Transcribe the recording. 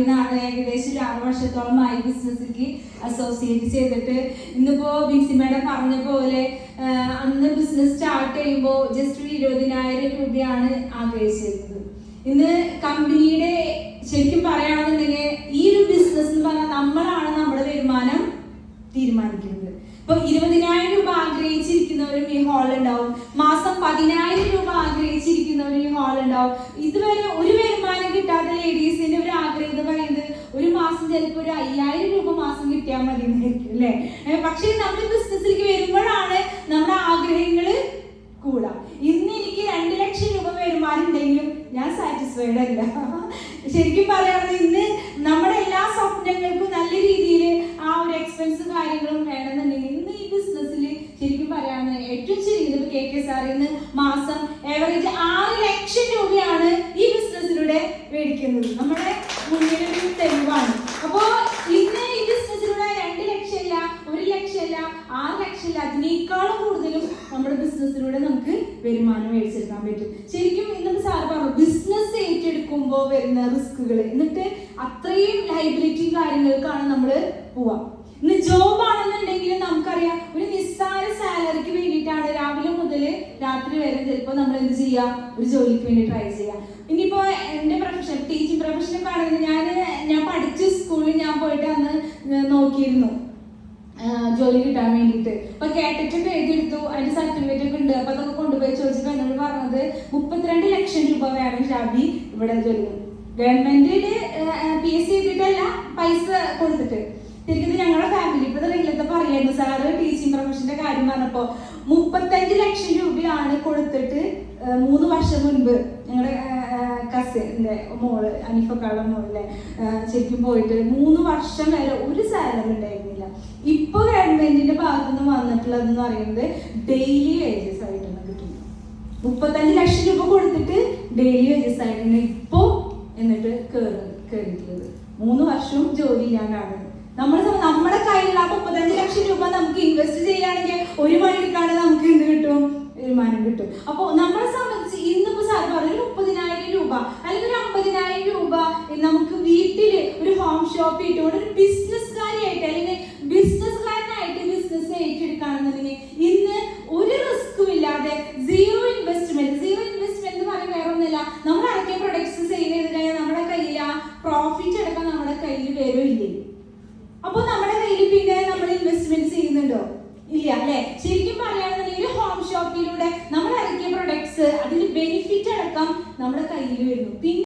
ഏകദേശം 6 വർഷത്തോളമായി ബിസിനസ്സിലേക്ക് അസോസിയേറ്റ് ചെയ്തിട്ട്. ഇന്നിപ്പോ ബിൻസി മേഡം പറഞ്ഞ പോലെ അന്ന് ബിസിനസ് സ്റ്റാർട്ട് ചെയ്യുമ്പോൾ ജസ്റ്റ് 20,000 രൂപയാണ് ആഗ്രഹിച്ചിരുന്നത്. ഇന്ന് കമ്പനിയുടെ ശരിക്കും പറയുകയാണെന്നുണ്ടെങ്കിൽ ഈ ഒരു ബിസിനസ് എന്ന് പറഞ്ഞാൽ നമ്മളാണ് നമ്മുടെ വരുമാനം തീരുമാനിക്കുന്നത്. ഇപ്പൊ 20,000 രൂപ ആഗ്രഹിച്ചിരിക്കുന്നവരും ഈ ഹാളിൽ ഉണ്ടാവും, മാസം 10,000 രൂപ ആഗ്രഹിച്ചിരിക്കുന്നവരും ഈ ഹാളിൽ ഉണ്ടാവും. ഇതുവരെ ഒരു വരുമാനം കിട്ടാത്ത ലേഡീസിന്റെ ഒരു ആഗ്രഹം എന്ന് പറയുന്നത് ഒരു മാസം ചിലപ്പോൾ ഒരു 5,000 രൂപ മാസം കിട്ടിയാൽ മതി എന്നായിരിക്കും അല്ലേ. പക്ഷേ നമ്മൾ ബിസിനസ്സിലേക്ക് വരുമ്പോഴാണ് നമ്മുടെ ആഗ്രഹങ്ങള് കൂടാ. ഇന്ന് എനിക്ക് 2 ലക്ഷം രൂപ വരുമാനം ഉണ്ടെങ്കിലും ഞാൻ സാറ്റിസ്ഫൈഡ് അല്ല. ശരിക്കും പറയുകയാണെങ്കിൽ ഇന്ന് നമ്മുടെ എല്ലാ സ്വപ്നങ്ങൾക്കും നല്ല രീതിയിൽ ആ ഒരു എക്സ്പെൻസ് കാര്യങ്ങളും വേണമെന്നുണ്ടെങ്കിൽ ഇന്ന് ഈ ബിസിനസ്സിൽ ശരിക്കും പറയുകയാണെങ്കിൽ ഏറ്റവും ചെയ്യുന്നത് KKSR ഇന്ന് മാസം ഏവറേജ് 6 ലക്ഷം രൂപയാണ് ഈ ബിസിനസ്സിലൂടെ മേടിക്കുന്നത്. നമ്മുടെ മുന്നിലൊരു തെളിവാണ്. അപ്പോൾ ഇന്ന് ഈ ബിസിനസ്സിലൂടെ 2 ലക്ഷമല്ല, 1 ലക്ഷമല്ല, 6 ലക്ഷമല്ല, അതിനേക്കാളും കൂടുതലും നമ്മുടെ ബിസിനസ്സിലൂടെ നമുക്ക് വരുമാനം മേടിച്ചെടുക്കാൻ പറ്റും. ശരിക്കും ഇന്നത്തെ സാർ പറഞ്ഞു ബിസിനസ് ഏറ്റെടുക്കുമ്പോൾ വരുന്ന റിസ്കുകൾ, എന്നിട്ട് അത്രയും ലൈബിലിറ്റി കാര്യങ്ങൾക്കാണ് നമ്മൾ പോവാം. ഇന്ന് ജോബ് ആണെന്നുണ്ടെങ്കിൽ നമുക്കറിയാം ഒരു നിസ്സാര സാലറിക്ക് വേണ്ടിയിട്ടാണ് രാവിലെ മുതൽ രാത്രി വരെ ചിലപ്പോൾ നമ്മൾ എന്ത് ചെയ്യുക, ഒരു ജോലിക്ക് വേണ്ടി ട്രൈ ചെയ്യുക. ഇനിയിപ്പോൾ എൻ്റെ പ്രൊഫഷൻ ടീച്ചിങ് പ്രൊഫഷനൊക്കെ ആണെങ്കിൽ ഞാൻ പഠിച്ച സ്കൂളിൽ ഞാൻ പോയിട്ട് അന്ന് നോക്കിയിരുന്നു ജോലി കിട്ടാൻ വേണ്ടിയിട്ട്. അപ്പൊ കേട്ടിട്ടൊക്കെ എഴുതിയെടുത്തു, അതിന്റെ സർട്ടിഫിക്കറ്റ് ഒക്കെ ഉണ്ട്. അപ്പൊ അതൊക്കെ കൊണ്ടുപോയി ചോദിച്ചപ്പോൾ എന്നോട് പറഞ്ഞത് 32 ലക്ഷം രൂപ വേണം ഷാബി ഇവിടെ ജോലി. ഗവൺമെന്റില് PSC ചെയ്തിട്ടല്ല, പൈസ കൊടുത്തിട്ട്. ശരിക്കും ഞങ്ങളുടെ ഫാമിലി ഇപ്പൊ റെഗുലത്തെ പറയായിരുന്നു സാറ് ടീച്ചിങ് പ്രൊഫഷന്റെ കാര്യം പറഞ്ഞപ്പോ 35 ലക്ഷം രൂപയാണ് കൊടുത്തിട്ട് 3 വർഷം മുൻപ് ഞങ്ങളുടെ കസിന്റെ മോള് അനിഫക്കാളുടെ മോളിലെ ശരിക്കും പോയിട്ട് 3 വർഷം വരെ ഒരു സാലറി ഉണ്ടായിരുന്നില്ല. ഇപ്പൊ ഗവൺമെന്റിന്റെ ഭാഗത്തുനിന്ന് വന്നിട്ടുള്ളതെന്ന് പറയുന്നത് ഡെയിലി വേജസ് ആയിട്ടാണ് കിട്ടുന്നത്. 35 ലക്ഷം രൂപ കൊടുത്തിട്ട് ഡെയിലി വേജസ് ആയിട്ടാണ് ഇപ്പോ എന്നിട്ട് കേറിയിട്ടുള്ളത്. 3 വർഷവും ജോലി ചെയ്യാനാണ് നമ്മുടെ കയ്യിലുള്ള 35 ലക്ഷം രൂപ നമുക്ക് ഇൻവെസ്റ്റ് ചെയ്യുകയാണെങ്കിൽ 1 മണി എടുക്കാണ്ട് നമുക്ക് എന്ത് കിട്ടും, വരുമാനം കിട്ടും. അപ്പോൾ നമ്മളെ സംബന്ധിച്ച് ഇന്നിപ്പോ സാർ പറഞ്ഞു 30,000 രൂപ അല്ലെങ്കിൽ ഒരു 50,000 രൂപ നമുക്ക് വീട്ടില് ഒരു ഹോം ഷോപ്പ് ഇട്ടുകൊണ്ട് ഒരു ബിസിനസ്സുകാരിയായിട്ട് അല്ലെങ്കിൽ ബിസിനസ്സുകാരനായിട്ട് ബിസിനസ് ഏറ്റെടുക്കുകയാണെന്നുണ്ടെങ്കിൽ ഇന്ന് ഒരു റിസ്കും ഇല്ലാതെ സീറോ ഇൻവെസ്റ്റ്മെന്റ് എന്ന് പറയുമ്പോൾ വേറെ ഒന്നുമില്ല, നമ്മൾ ഇറക്കിയ പ്രൊഡക്ട്സ് സെയിൽ ചെയ്ത് കഴിഞ്ഞാൽ നമ്മുടെ കയ്യിൽ ആ പ്രോഫിറ്റ് അടക്കം നമ്മുടെ കയ്യിൽ വരില്ലേ. അപ്പോൾ നമ്മുടെ കയ്യിൽ പിന്നെ നമ്മൾ ഇൻവെസ്റ്റ്മെന്റ് ചെയ്യുന്നുണ്ടോ, ഇല്ല അല്ലെ. ശരിക്കും പറയുകയാണെന്നുണ്ടെങ്കിൽ ഹോം ഷോപ്പിലൂടെ നമ്മൾ ഇറക്കിയ പ്രൊഡക്ട്സ് അതിന്റെ ബെനിഫിറ്റ് അടക്കം നമ്മുടെ കയ്യിൽ വരുന്നു.